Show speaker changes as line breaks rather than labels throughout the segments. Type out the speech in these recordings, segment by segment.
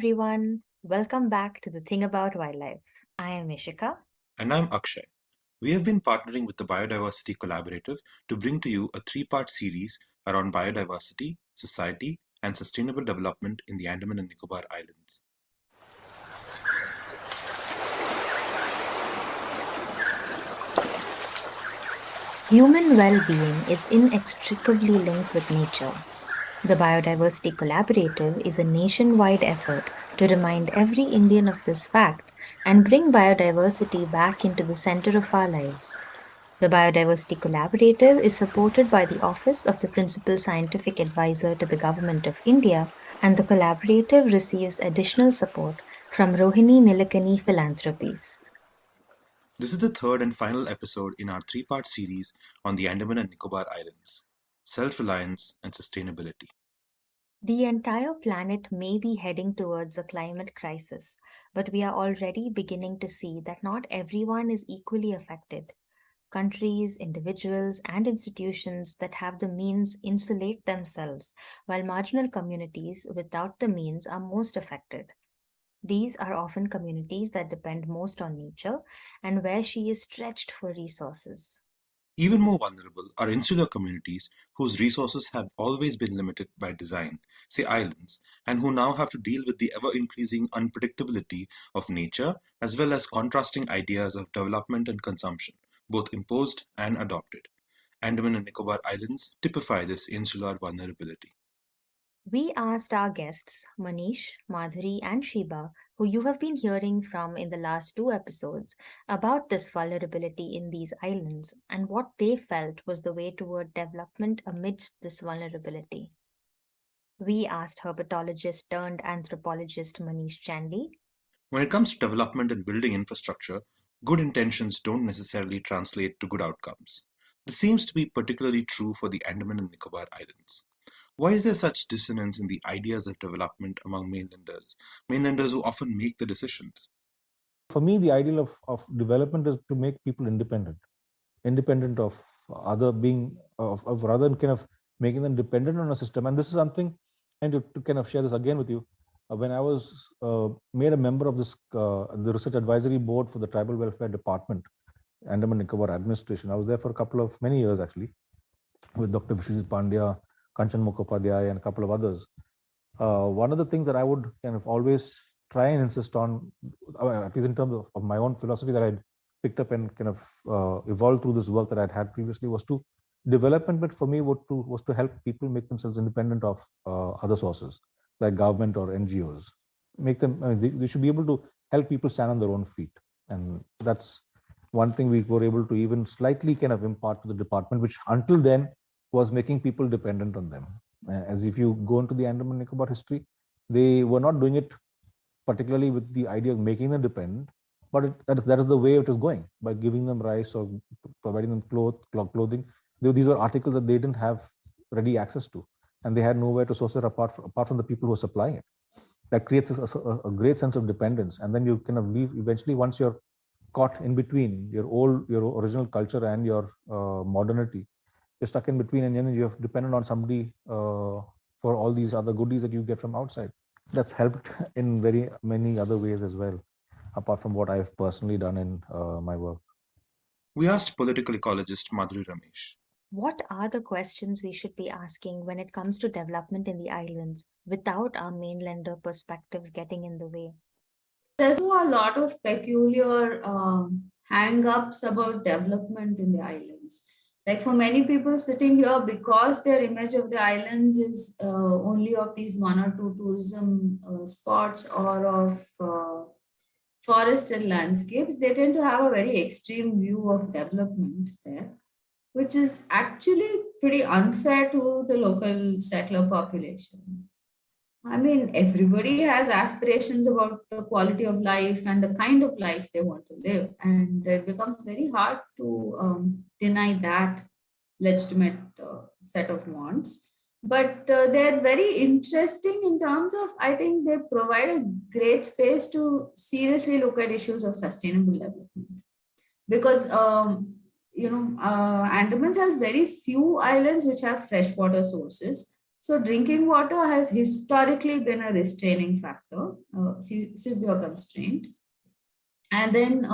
everyone. Welcome back to The Thing About Wildlife. I am Ishika.
And I'm Akshay. We have been partnering with the Biodiversity Collaborative to bring to you a three-part series around biodiversity, society, and sustainable development in the Andaman and Nicobar Islands.
Human well-being is inextricably linked with nature. The Biodiversity Collaborative is a nationwide effort to remind every Indian of this fact and bring biodiversity back into the center of our lives. The Biodiversity Collaborative is supported by the Office of the Principal Scientific Advisor to the Government of India, and the collaborative receives additional support from Rohini Nilakani Philanthropies.
This is the third and final episode in our three-part series on the Andaman and Nicobar Islands, self-reliance and sustainability.
The entire planet may be heading towards a climate crisis, but we are already beginning to see that not everyone is equally affected. Countries, individuals, and institutions that have the means insulate themselves, while marginal communities without the means are most affected. These are often communities that depend most on nature and where she is stretched for resources.
Even more vulnerable are insular communities whose resources have always been limited by design, say islands, and who now have to deal with the ever-increasing unpredictability of nature as well as contrasting ideas of development and consumption, both imposed and adopted. Andaman and Nicobar Islands typify this insular vulnerability.
We asked our guests, Manish, Madhuri, and Shiba, who you have been hearing from in the last two episodes, about this vulnerability in these islands and what they felt was the way toward development amidst this vulnerability. We asked herpetologist turned anthropologist Manish Chandy.
When it comes to development and building infrastructure, good intentions don't necessarily translate to good outcomes. This seems to be particularly true for the Andaman and Nicobar Islands. Why is there such dissonance in the ideas of development among mainlanders who often make the decisions?
For me, the ideal of development is to make people independent of other being, of rather than kind of making them dependent on a system. And this is something, and to kind of share this again with you, when I was made a member of this, the Research Advisory Board for the Tribal Welfare Department, Andaman and Nicobar Administration, I was there for many years actually, with Dr. Vishwajit Pandya, Kanchan Mukhopadhyay, and a couple of others. One of the things that I would kind of always try and insist on, at least in terms of my own philosophy that I'd picked up and kind of evolved through this work that I'd had previously, was to development for me was to help people make themselves independent of other sources like government or NGOs. Make them, they should be able to help people stand on their own feet. And that's one thing we were able to even slightly kind of impart to the department, which until then was making people dependent on them. As if you go into the Andaman and Nicobar history, they were not doing it particularly with the idea of making them dependent, but that is the way it is going, by giving them rice or providing them clothing. These were articles that they didn't have ready access to, and they had nowhere to source it apart from the people who are supplying it. That creates a great sense of dependence, and then you kind of leave eventually once you're caught in between your original culture and your modernity. You're stuck in between, and then you're dependent on somebody for all these other goodies that you get from outside. That's helped in very many other ways as well, apart from what I've personally done in my work.
We asked political ecologist Madhuri Ramesh.
What are the questions we should be asking when it comes to development in the islands without our mainlander perspectives getting in the way?
There's a lot of peculiar hang-ups about development in the islands. Like for many people sitting here, because their image of the islands is only of these one or two tourism spots or of forested landscapes, they tend to have a very extreme view of development there, which is actually pretty unfair to the local settler population. I mean, everybody has aspirations about the quality of life and the kind of life they want to live. And it becomes very hard to deny that legitimate set of wants. But they're very interesting in terms of, I think they provide a great space to seriously look at issues of sustainable development. Because, Andaman has very few islands which have freshwater sources. So drinking water has historically been a restraining factor, severe constraint. And then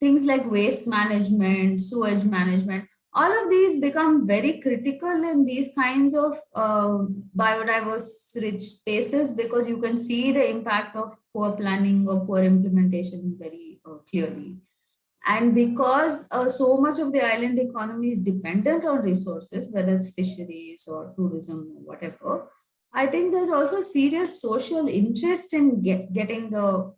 things like waste management, sewage management, all of these become very critical in these kinds of biodiverse rich spaces, because you can see the impact of poor planning or poor implementation very clearly. And because so much of the island economy is dependent on resources, whether it's fisheries or tourism or whatever, I think there's also serious social interest in getting the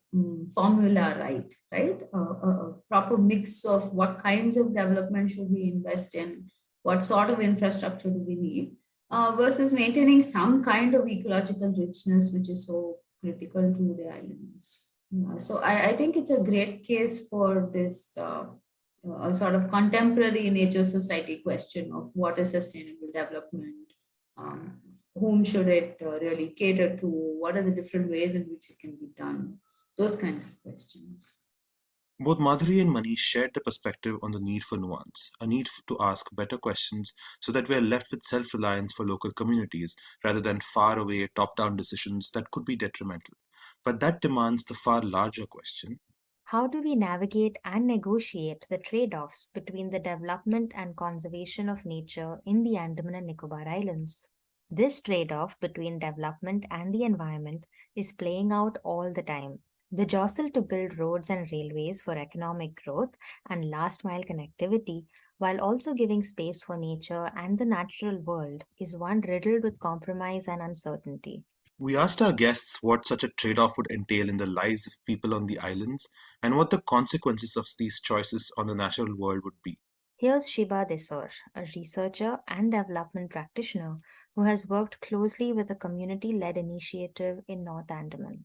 formula right, right? A proper mix of what kinds of development should we invest in, what sort of infrastructure do we need, versus maintaining some kind of ecological richness, which is so critical to the islands. So I think it's a great case for this sort of contemporary nature society question of what is sustainable development, um, whom should it really cater to, what are the different ways in which it can be done, those kinds of questions.
Both Madhuri and Manish shared the perspective on the need for nuance, a need to ask better questions so that we are left with self-reliance for local communities rather than far-away top-down decisions that could be detrimental. But that demands the far larger question.
How do we navigate and negotiate the trade offs between the development and conservation of nature in the Andaman and Nicobar Islands? This trade off between development and the environment is playing out all the time. The jostle to build roads and railways for economic growth and last mile connectivity, while also giving space for nature and the natural world, is one riddled with compromise and uncertainty.
We asked our guests what such a trade-off would entail in the lives of people on the islands and what the consequences of these choices on the natural world would be.
Here's Shiba Desor, a researcher and development practitioner who has worked closely with a community led initiative in North Andaman.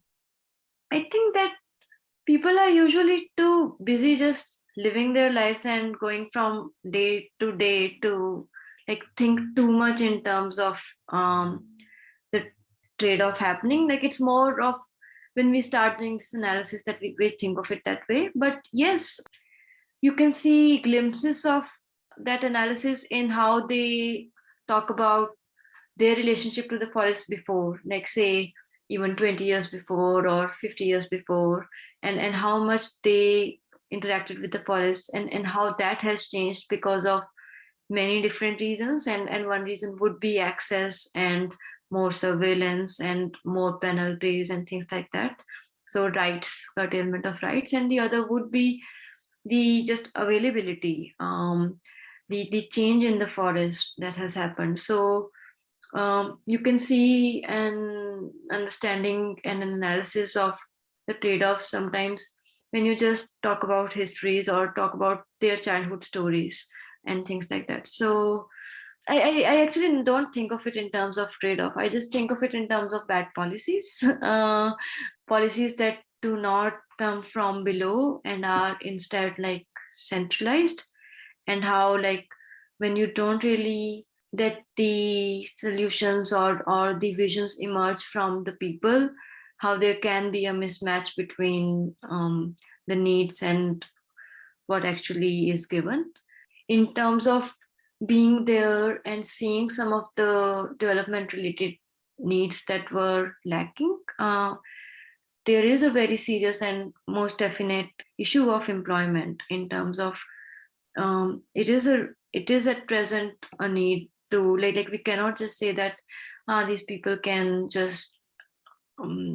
I think that people are usually too busy just living their lives and going from day to day to like think too much in terms of the trade-off happening. Like it's more of when we start doing this analysis that we think of it that way. But yes, you can see glimpses of that analysis in how they talk about their relationship to the forest before, like say even 20 years before or 50 years before, and how much they interacted with the forest, and how that has changed because of many different reasons. And one reason would be access and more surveillance and more penalties and things like that. So rights, curtailment of rights, and the other would be the just availability, the change in the forest that has happened. So you can see an understanding and an analysis of the trade-offs sometimes when you just talk about histories or talk about their childhood stories and things like that. So I actually don't think of it in terms of trade-off. I just think of it in terms of bad policies, policies that do not come from below and are instead like centralized, and how like when you don't really let the solutions or the visions emerge from the people, how there can be a mismatch between the needs and what actually is given. In terms of being there and seeing some of the development related needs that were lacking, there is a very serious and most definite issue of employment in terms of it is at present a need to like we cannot just say that these people can just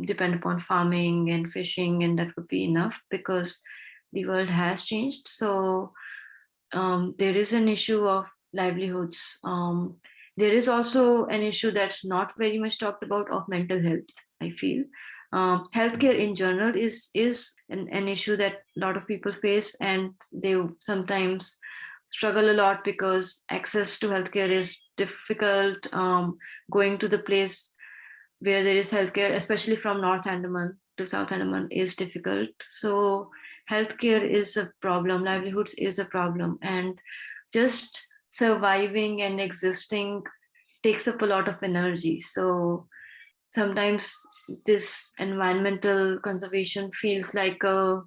depend upon farming and fishing and that would be enough, because the world has changed. So there is an issue of livelihoods. There is also an issue that's not very much talked about of mental health, I feel. Healthcare in general is an issue that a lot of people face, and they sometimes struggle a lot because access to healthcare is difficult. Going to the place where there is healthcare, especially from North Andaman to South Andaman, is difficult. So healthcare is a problem, livelihoods is a problem, and just surviving and existing takes up a lot of energy. So sometimes this environmental conservation feels like a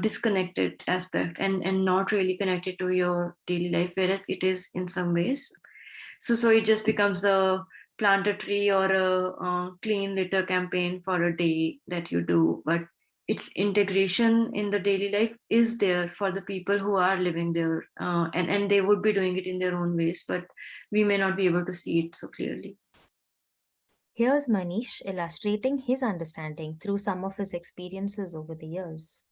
disconnected aspect and not really connected to your daily life, whereas it is in some ways. So it just becomes a plant a tree or a clean litter campaign for a day that you do, but its integration in the daily life is there for the people who are living there, and they would be doing it in their own ways, but we may not be able to see it so clearly.
Here's Manish illustrating his understanding through some of his experiences over the years.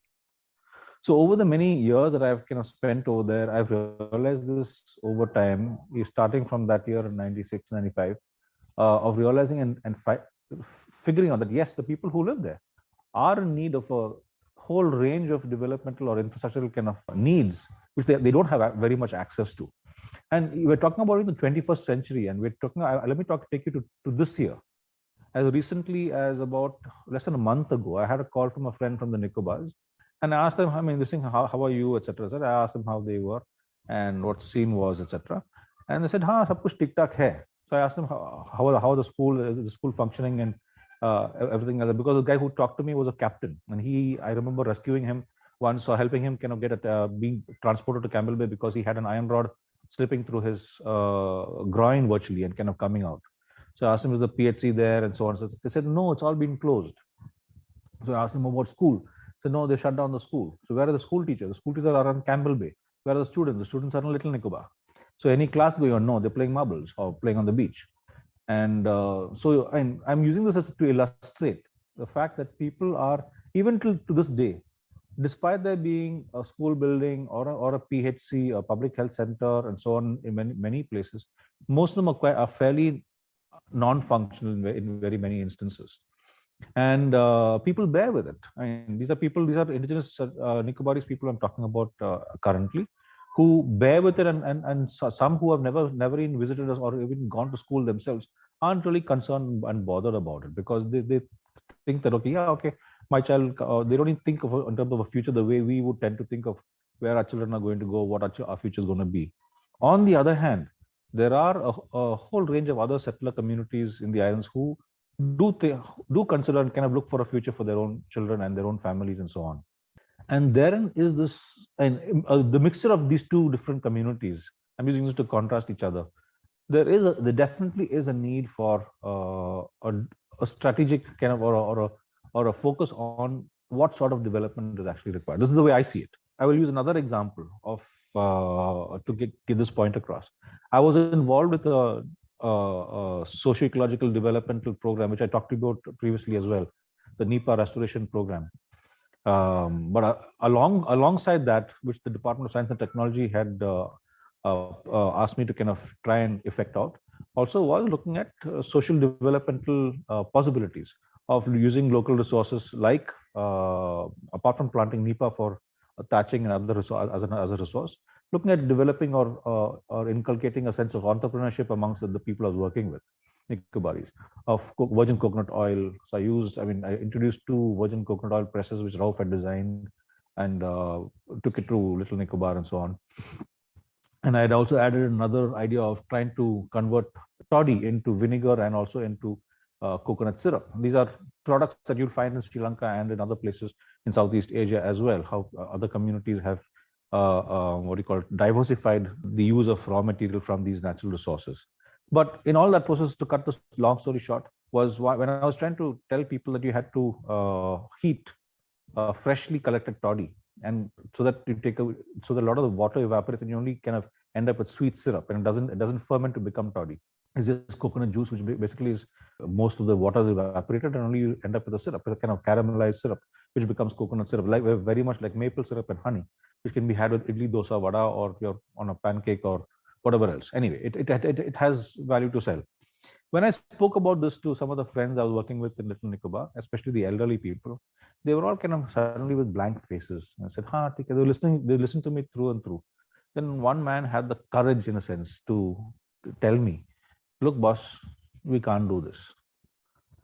So over the many years that I've kind of spent over there, I've realized this over time, starting from that year in 96, 95, of realizing and figuring out that yes, the people who live there are in need of a whole range of developmental or infrastructural kind of needs, which they don't have very much access to. And we're talking about in the 21st century, and we're talking, let me take you to this year. As recently as about less than a month ago, I had a call from a friend from the Nicobars, and I asked them, I mean, this thing, how are you, etc. I asked them how they were and what scene was, etc. And they said, "Ha, sab kuch tik tak hai." So I asked them how the school functioning and everything else. Because the guy who talked to me was a captain, and I remember rescuing him once or helping him kind of get being transported to Campbell Bay because he had an iron rod slipping through his groin virtually and kind of coming out. So I asked him, is the PHC there and so on. So they said, no, it's all been closed. So I asked him about school. So no, they shut down the school. So where are the school teachers? The school teachers are on Campbell Bay. Where are the students? The students are in Little Nicobar. So any class going on? No, they're playing marbles or playing on the beach. And so I'm using this to illustrate the fact that people are, even to this day, despite there being a school building or a PHC, a public health center, and so on in many places, most of them are fairly non-functional in very many instances. And people bear with it. I mean, these are indigenous Nicobaris people I'm talking about currently, who bear with it, and some who have never even visited us or even gone to school themselves aren't really concerned and bothered about it, because they think that, okay, my child, they don't even think of in terms of a future the way we would tend to think of where our children are going to go, what our future is going to be. On the other hand, there are a whole range of other settler communities in the islands who do consider and kind of look for a future for their own children and their own families and so on. And therein is this, and the mixture of these two different communities, I'm using this to contrast each other. There definitely is a need for a strategic kind of or a focus on what sort of development is actually required. This is the way I see it. I will use another example of to get this point across. I was involved with a socio-ecological developmental program, which I talked about previously as well, the NEPA restoration program. But alongside that, which the Department of Science and Technology had asked me to kind of try and effect out, also was looking at social developmental possibilities of using local resources, like apart from planting NEPA for thatching and other as a resource, looking at developing or inculcating a sense of entrepreneurship amongst the people I was working with, Nicobaris, of virgin coconut oil. So I introduced 2 virgin coconut oil presses which Rauf had designed, and took it to Little Nicobar and so on. And I had also added another idea of trying to convert toddy into vinegar and also into coconut syrup. These are products that you'll find in Sri Lanka and in other places in Southeast Asia as well, how other communities have diversified the use of raw material from these natural resources. But in all that process, to cut this long story short, was when I was trying to tell people that you had to heat freshly collected toddy, and so that a lot of the water evaporates and you only kind of end up with sweet syrup, and it doesn't ferment to become toddy. It's just coconut juice, which basically is most of the water is evaporated, and only you end up with a syrup, a kind of caramelized syrup, which becomes coconut syrup, like very much like maple syrup and honey, which can be had with idli, dosa, vada, or you're on a pancake or whatever else. Anyway, it has value to sell. When I spoke about this to some of the friends I was working with in Little Nicobar, especially the elderly people, they were all kind of suddenly with blank faces. And I said, they listened to me through and through. Then one man had the courage, in a sense, to tell me, look, boss, we can't do this.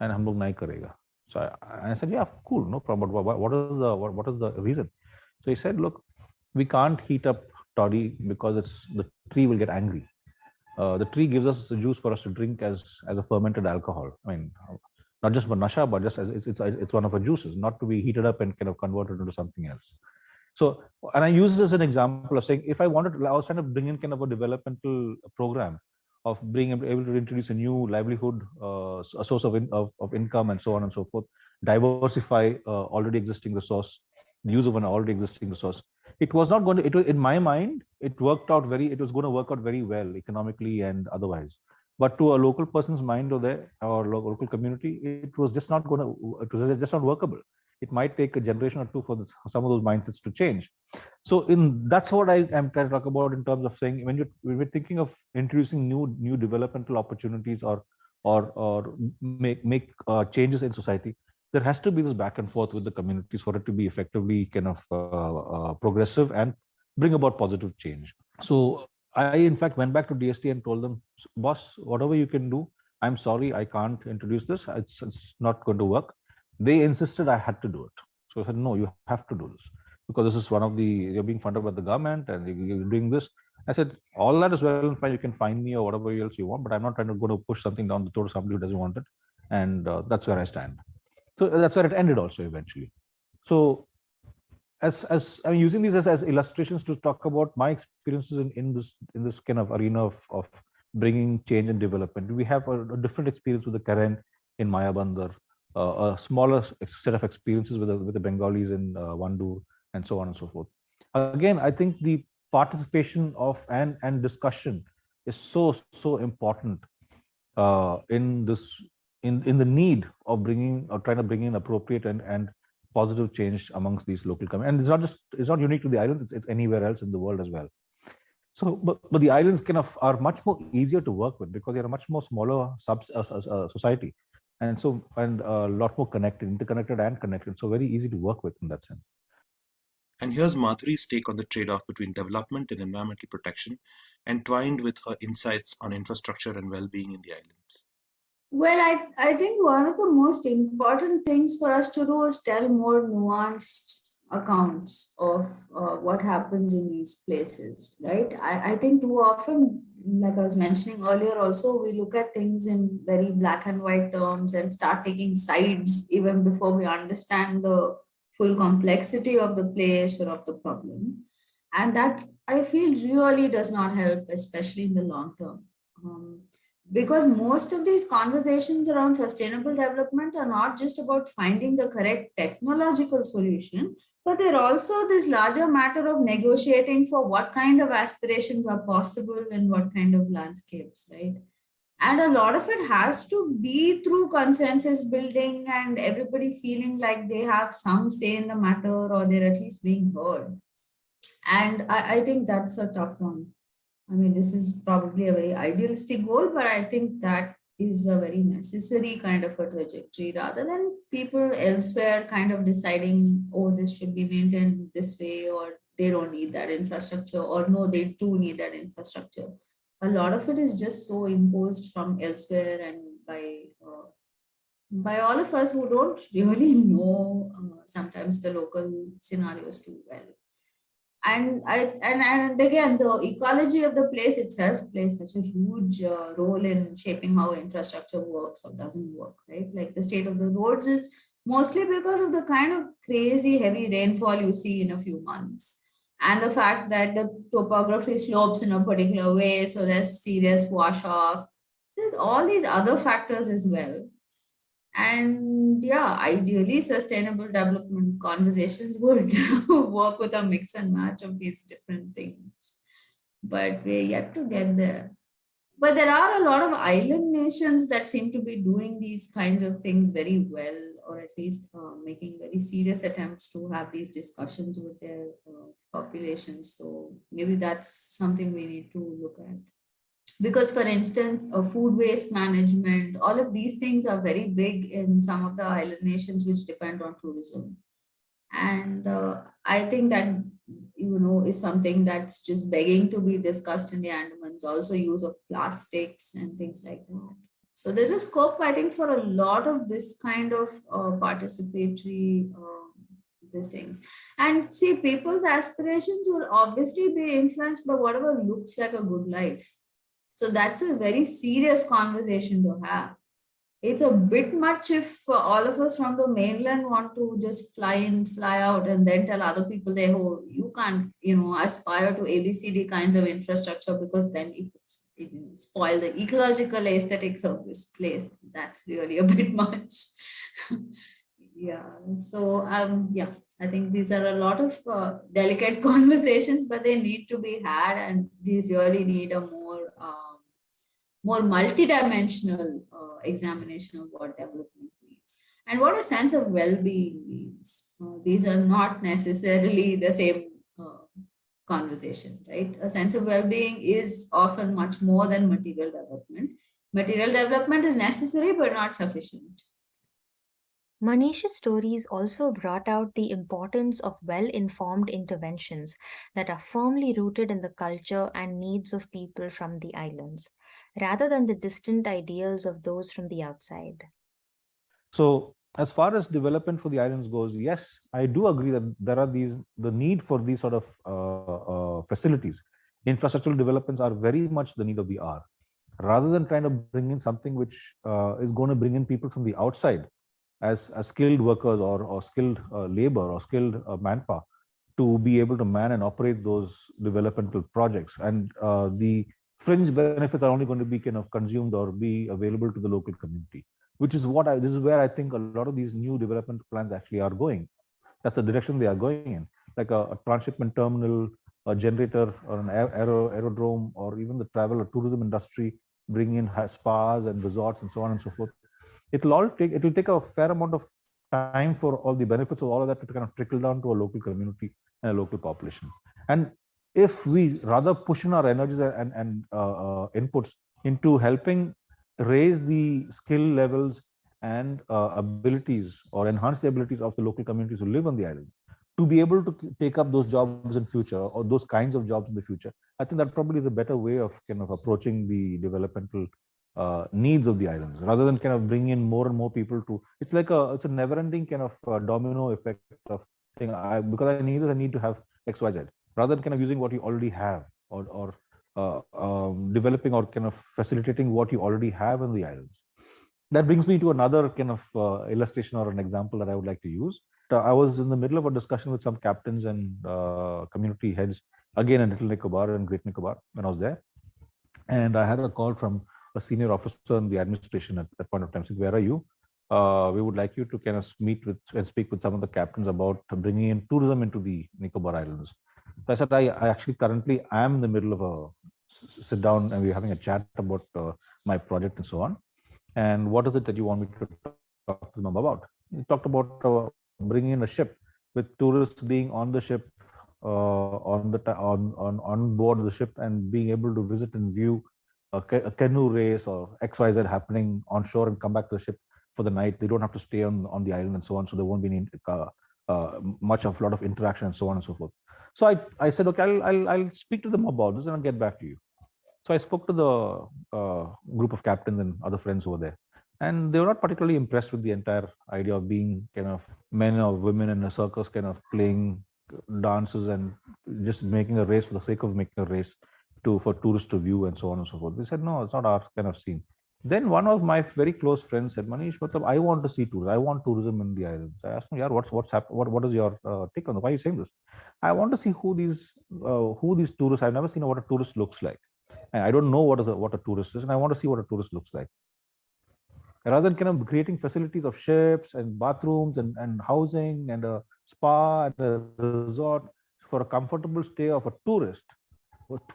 And hum log nahi karega. So I said, yeah, cool, no problem. What is the reason? So he said, look, we can't heat up toddy because the tree will get angry. The tree gives us the juice for us to drink as a fermented alcohol. I mean, not just for nasha, but just as it's one of our juices, not to be heated up and kind of converted into something else. So, and I use this as an example of saying, if I was trying to bring in kind of a developmental program of being able to introduce a new livelihood, a source of income, and so on and so forth, diversify already existing resource, the use of an already existing resource. It was not going to, it was, in my mind, it was going to work out very well economically and otherwise. But to a local person's mind or local community, it was just not going to, it was just not workable. It might take a generation or two for some of those mindsets to change. So that's what I am trying to talk about in terms of saying, when we're thinking of introducing new developmental opportunities or make changes in society, there has to be this back and forth with the communities for it to be effectively kind of progressive and bring about positive change. So I, in fact, went back to DST and told them, boss, whatever you can do, I'm sorry, I can't introduce this. It's not going to work. They insisted I had to do it. So I said, no, you have to do this, because this is one of the, you're being funded by the government and you're doing this. I said, all that is well and fine. You can find me or whatever else you want, but I'm not trying to go to push something down the throat of somebody who doesn't want it. And that's where I stand. So that's where it ended also eventually. So as I'm using these as illustrations to talk about my experiences in this kind of arena of bringing change and development. We have a different experience with the Karen in Maya Bandar, a smaller set of experiences with the Bengalis in Vandoor, and so on and so forth. Again, I think the participation of and discussion is so important in the need of bringing or trying to bring in appropriate and positive change amongst these local communities. And it's not unique to the islands, it's anywhere else in the world as well. So, but the islands are much more easier to work with because they're a much more smaller society, and a lot more interconnected and connected. So very easy to work with in that sense.
And here's Madhuri's take on the trade-off between development and environmental protection, entwined with her insights on infrastructure and well-being in the islands.
Well, I think one of the most important things for us to do is tell more nuanced accounts of what happens in these places, right? I think too often, like I was mentioning earlier also, we look at things in very black and white terms and start taking sides even before we understand the full complexity of the place or of the problem. And that, I feel, really does not help, especially in the long term. Because most of these conversations around sustainable development are not just about finding the correct technological solution, but they're also this larger matter of negotiating for what kind of aspirations are possible in what kind of landscapes, right? And a lot of it has to be through consensus building and everybody feeling like they have some say in the matter or they're at least being heard. And I think that's a tough one. I mean, this is probably a very idealistic goal, but I think that is a very necessary kind of a trajectory rather than people elsewhere kind of deciding, oh, this should be maintained this way, or they don't need that infrastructure, or no, they do need that infrastructure. A lot of it is just so imposed from elsewhere and by all of us who don't really know sometimes the local scenarios too well. And again, the ecology of the place itself plays such a huge role in shaping how infrastructure works or doesn't work, right? Like the state of the roads is mostly because of the kind of crazy heavy rainfall you see in a few months, and the fact that the topography slopes in a particular way, so there's serious wash off. There's all these other factors as well. And yeah, ideally, sustainable development conversations would work with a mix and match of these different things. But we're yet to get there. But there are a lot of island nations that seem to be doing these kinds of things very well, or at least making very serious attempts to have these discussions with their populations. So maybe that's something we need to look at. Because, for instance, food waste management, all of these things are very big in some of the island nations which depend on tourism. And I think that, is something that's just begging to be discussed in the Andamans, also use of plastics and things like that. So there's a scope, I think, for a lot of this kind of participatory these things. And see, people's aspirations will obviously be influenced by whatever looks like a good life. So that's a very serious conversation to have. it's a bit much if all of us from the mainland want to just fly in, fly out, and then tell other people they, oh, you can't, aspire to ABCD kinds of infrastructure because then it will spoil the ecological aesthetics of this place. That's really a bit much. Yeah. So, yeah, I think these are a lot of delicate conversations, but they need to be had, and we really need a more multidimensional examination of what development means and what a sense of well-being means. These are not necessarily the same conversation, right? A sense of well-being is often much more than material development. Material development is necessary but not sufficient.
Manish's stories also brought out the importance of well informed interventions that are firmly rooted in the culture and needs of people from the islands, rather than the distant ideals of those from the outside.
So as far as development for the islands goes, yes, I do agree that there are the need for these sort of facilities. Infrastructural developments are very much the need of the hour. Rather than trying to bring in something which is going to bring in people from the outside as skilled workers or skilled labor or skilled manpower to be able to man and operate those developmental projects. And the fringe benefits are only going to be kind of consumed or be available to the local community, which is this is where I think a lot of these new development plans actually are going. That's the direction they are going in, like a transshipment terminal, a generator, or an aerodrome, or even the travel or tourism industry, bring in spas and resorts and so on and so forth. It'll take a fair amount of time for all the benefits of all of that to kind of trickle down to a local community and a local population. And if we rather push in our energies and inputs into helping raise the skill levels and abilities or enhance the abilities of the local communities who live on the islands to be able to take up those jobs in future or those kinds of jobs in the future, I think that probably is a better way of kind of approaching the developmental needs of the islands, rather than kind of bring in more and more people to. It's a never-ending kind of domino effect of saying, because I need this, I need to have X, Y, Z, rather than kind of using what you already have or developing or kind of facilitating what you already have in the islands. That brings me to another kind of illustration or an example that I would like to use. I was in the middle of a discussion with some captains and community heads, again in Little Nicobar and Great Nicobar when I was there. And I had a call from a senior officer in the administration at that point of time saying, where are you? We would like you to kind of meet with and speak with some of the captains about bringing in tourism into the Nicobar Islands. So I said, I actually currently am in the middle of a sit down and we're having a chat about my project and so on. And what is it that you want me to talk to them about? We talked about bringing in a ship with tourists being on the ship, on board the ship, and being able to visit and view a canoe race or XYZ happening on shore and come back to the ship for the night. They don't have to stay on the island and so on. So there won't be any much of a lot of interaction and so on and so forth. So I said, okay, I'll speak to them about this and I'll get back to you. So I spoke to the group of captains and other friends over there, and they were not particularly impressed with the entire idea of being kind of men or women in a circus, kind of playing dances and just making a race for the sake of making a race for tourists to view and so on and so forth. They said, no, it's not our kind of scene. Then one of my very close friends said, Manish, I want to see tourism. I want tourism in the islands. I asked him, yeah, what's happening? What is your take on that? Why are you saying this? I want to see who these tourists. I've never seen what a tourist looks like. And I don't know what a tourist is, and I want to see what a tourist looks like. Rather than kind of creating facilities of ships and bathrooms and housing and a spa and a resort for a comfortable stay of a tourist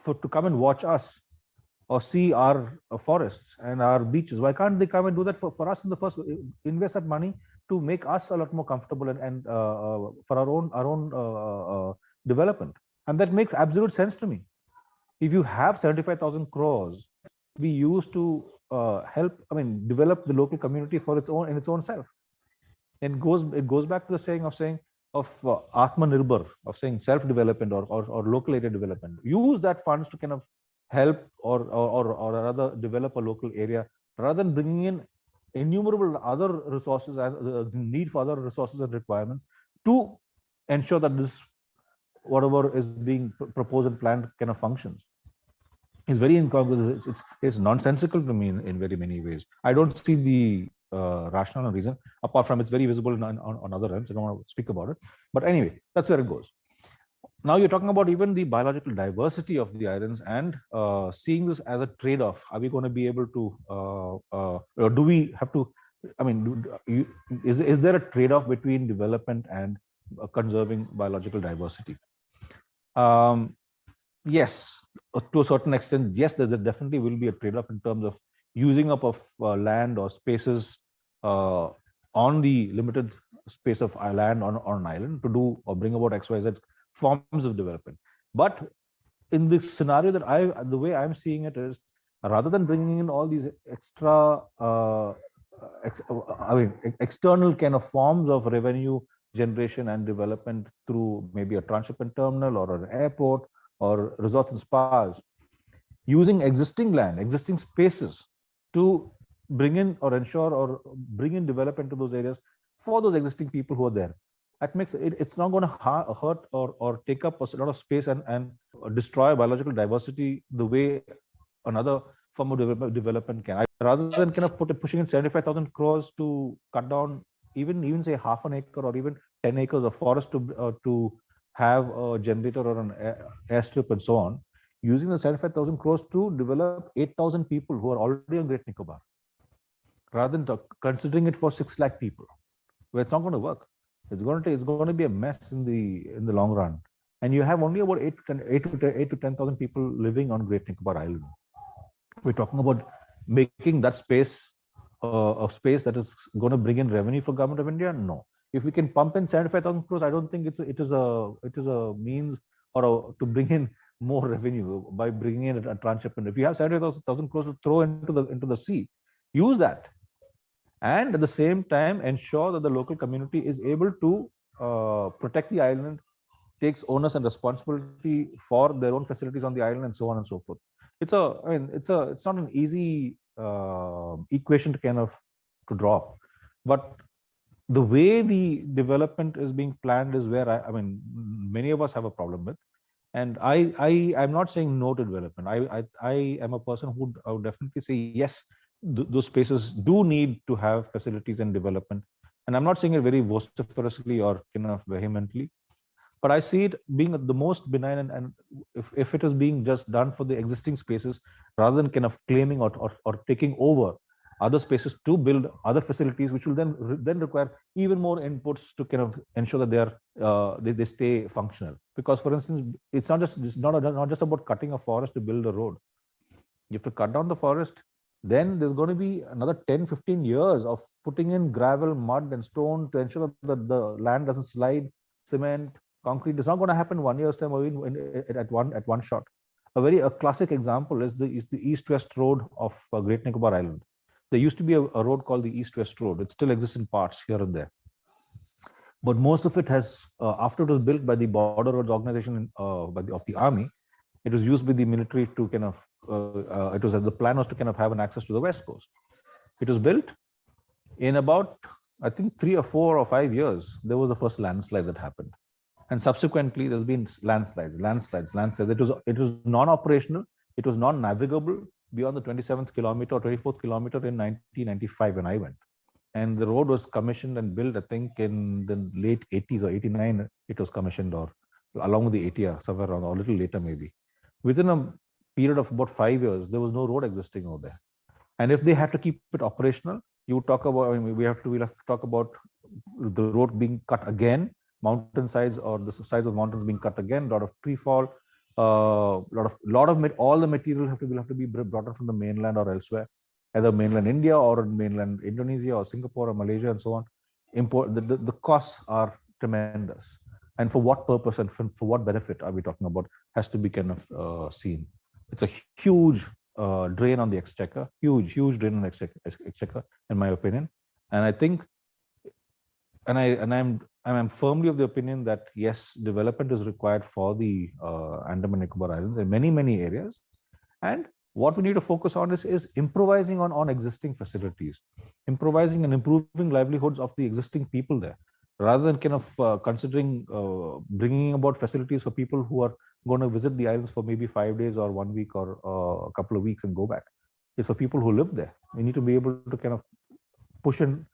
to come and watch us or see our forests and our beaches. Why can't they come and do that for us in the first, invest that money to make us a lot more comfortable and for our own development? And that makes absolute sense to me. If you have 75,000 crores, we used to develop the local community for its own self. And it goes back to the saying of Atmanirbhar, of saying self-development or local area development. Use that funds to kind of help or rather develop a local area, rather than bringing in innumerable other resources and need for other resources and requirements to ensure that this whatever is being proposed and planned kind of functions. It's very incongruous. It's nonsensical to me in very many ways. I don't see rational and reason, apart from it's very visible on other ends. I don't want to speak about it. But anyway, that's where it goes. Now you're talking about even the biological diversity of the islands and seeing this as a trade-off. Are we going to be able to, or do we have to, I mean, is there a trade-off between development and conserving biological diversity? Yes, to a certain extent, yes, there definitely will be a trade-off in terms of using up of land or spaces on the limited space of land on an island to do or bring about XYZ forms of development. But in the scenario that the way I'm seeing it is, rather than bringing in all these extra, external kind of forms of revenue generation and development through maybe a transshipment terminal or an airport or resorts and spas, using existing land, existing spaces to bring in or ensure or bring in development to those areas for those existing people who are there. That makes it's not going to hurt or take up a lot of space and destroy biological diversity the way another form of development can. Rather than kind of pushing in 75,000 crores to cut down even say half an acre or even 10 acres of forest to have a generator or an airstrip and so on, using the 75,000 crores to develop 8,000 people who are already on Great Nicobar, rather than considering it for 6 lakh people, where it's not going to work. It's going to be a mess in the long run, and you have only about 8 to 10,000 people living on Great Nicobar Island. We're talking about making that space a space that is going to bring in revenue for Government of India. No, if we can pump in 75,000 crores, I don't think it is a means or to bring in more revenue by bringing in a transshipment. If you have 75,000 crores to throw into the sea, use that. And at the same time, ensure that the local community is able to protect the island, takes onus and responsibility for their own facilities on the island, and so on and so forth. It's not an easy equation to kind of to draw, but the way the development is being planned is where I mean many of us have a problem with. And I'm not saying no to development. I am a person who I would definitely say yes. Those spaces do need to have facilities and development, and I'm not saying it very vociferously or kind of vehemently, but I see it being the most benign, and if it is being just done for the existing spaces rather than kind of claiming or taking over other spaces to build other facilities, which will then require even more inputs to kind of ensure that they stay functional. Because, for instance, it's not just about cutting a forest to build a road. You have to cut down the forest. Then there's going to be another 10-15 years of putting in gravel, mud, and stone to ensure that the land doesn't slide, cement, concrete. It's not going to happen 1 year's time or even at one shot. A classic example is the east-west road of Great Nicobar Island. There used to be a road called the East-West Road. It still exists in parts here and there. But most of it has, after it was built by the Border Roads Organization of the Army, it was used by the military to kind of, the plan was to kind of have an access to the West Coast. It was built in about, I think 3 or 4 or 5 years, there was the first landslide that happened. And subsequently, there's been landslides. It was non-operational. It was non-navigable beyond the 27th kilometer or 24th kilometer in 1995 when I went. And the road was commissioned and built, I think, in the late 80s or 89, it was commissioned, or along with the ATR, somewhere around, or a little later maybe. Within a period of about 5 years, there was no road existing over there. And if they had to keep it operational, you talk about, I mean, we'll have to talk about the road being cut again, mountainsides or the sides of mountains being cut again, a lot of tree fall, all the material have to be brought in from the mainland or elsewhere, either mainland India or mainland Indonesia or Singapore or Malaysia and so on. The costs are tremendous, and for what purpose and for what benefit are we talking about has to be kind of seen. It's a huge drain on the exchequer, huge drain on the exchequer, in my opinion. And I think, I'm firmly of the opinion that yes, development is required for the Andaman and Nicobar Islands in many areas. And what we need to focus on is improvising on existing facilities, improvising and improving livelihoods of the existing people there, rather than kind of considering bringing about facilities for people who are going to visit the islands for maybe 5 days or 1 week or a couple of weeks and go back. It's for people who live there. We need to be able to kind of push in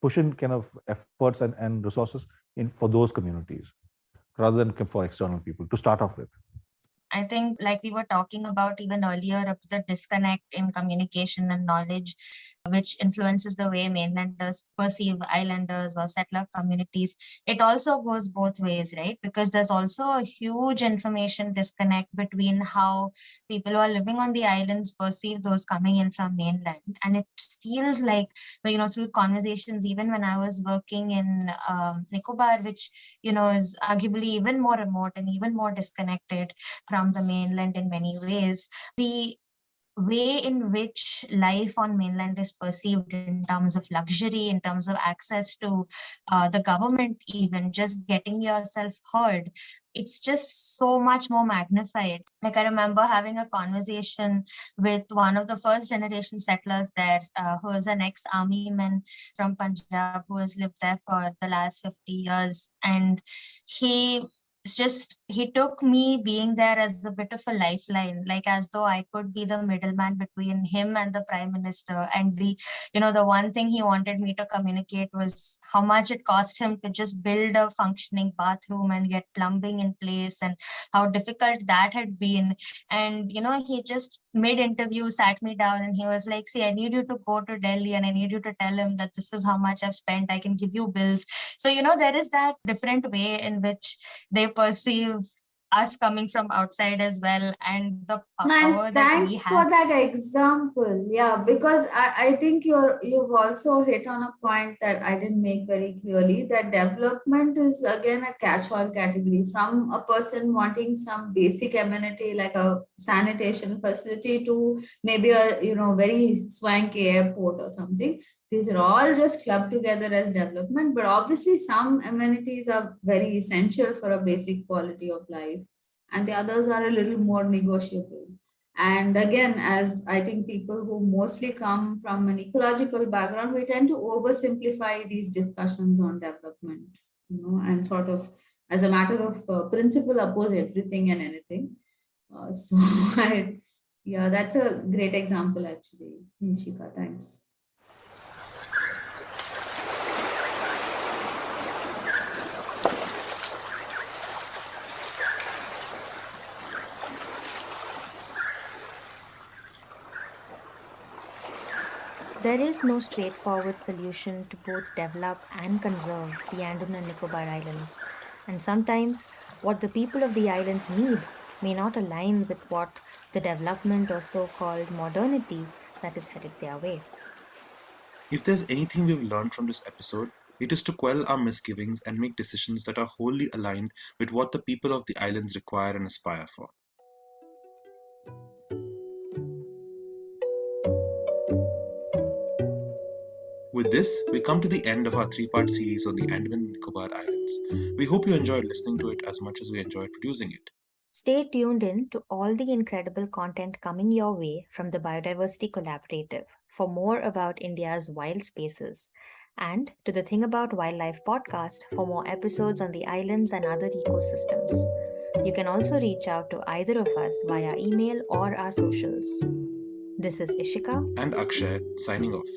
push in kind of efforts and resources in for those communities rather than for external people to start off with.
I think, like we were talking about even earlier, of the disconnect in communication and knowledge, which influences the way mainlanders perceive islanders or settler communities. It also goes both ways, right? Because there's also a huge information disconnect between how people who are living on the islands perceive those coming in from mainland. And it feels like, through conversations, even when I was working in Nicobar, which, is arguably even more remote and even more disconnected from the mainland in many ways, the way in which life on mainland is perceived in terms of luxury, in terms of access to the government, even just getting yourself heard, it's just so much more magnified. Like, I remember having a conversation with one of the first generation settlers there, who is an ex-army man from Punjab who has lived there for the last 50 years. And he he took me being there as a bit of a lifeline, like as though I could be the middleman between him and the prime minister. And the one thing he wanted me to communicate was how much it cost him to just build a functioning bathroom and get plumbing in place, and how difficult that had been. And he just mid-interview sat me down and he was like, see, I need you to go to Delhi and I need you to tell him that this is how much I've spent, I can give you bills. So there is that different way in which they perceive us coming from outside as well, and the
Man,
power that we
thanks for
have.
that example. Yeah, because I think you've also hit on a point that I didn't make very clearly, that development is again a catch-all category, from a person wanting some basic amenity like a sanitation facility to maybe a very swanky airport or something. These are all just clubbed together as development, but obviously some amenities are very essential for a basic quality of life, and the others are a little more negotiable. And again, as I think people who mostly come from an ecological background, we tend to oversimplify these discussions on development, and sort of, as a matter of principle, oppose everything and anything. So, yeah, that's a great example, actually. Nishika, thanks.
There is no straightforward solution to both develop and conserve the Andaman and Nicobar Islands, and sometimes what the people of the islands need may not align with what the development or so called modernity that is headed their way.
If there's anything we've learned from this episode, it is to quell our misgivings and make decisions that are wholly aligned with what the people of the islands require and aspire for. With this, we come to the end of our three-part series on the Andaman and Nicobar Islands. We hope you enjoyed listening to it as much as we enjoyed producing it.
Stay tuned in to all the incredible content coming your way from the Biodiversity Collaborative for more about India's wild spaces, and to the Thing About Wildlife podcast for more episodes on the islands and other ecosystems. You can also reach out to either of us via email or our socials. This is Ishika
And Akshay signing off.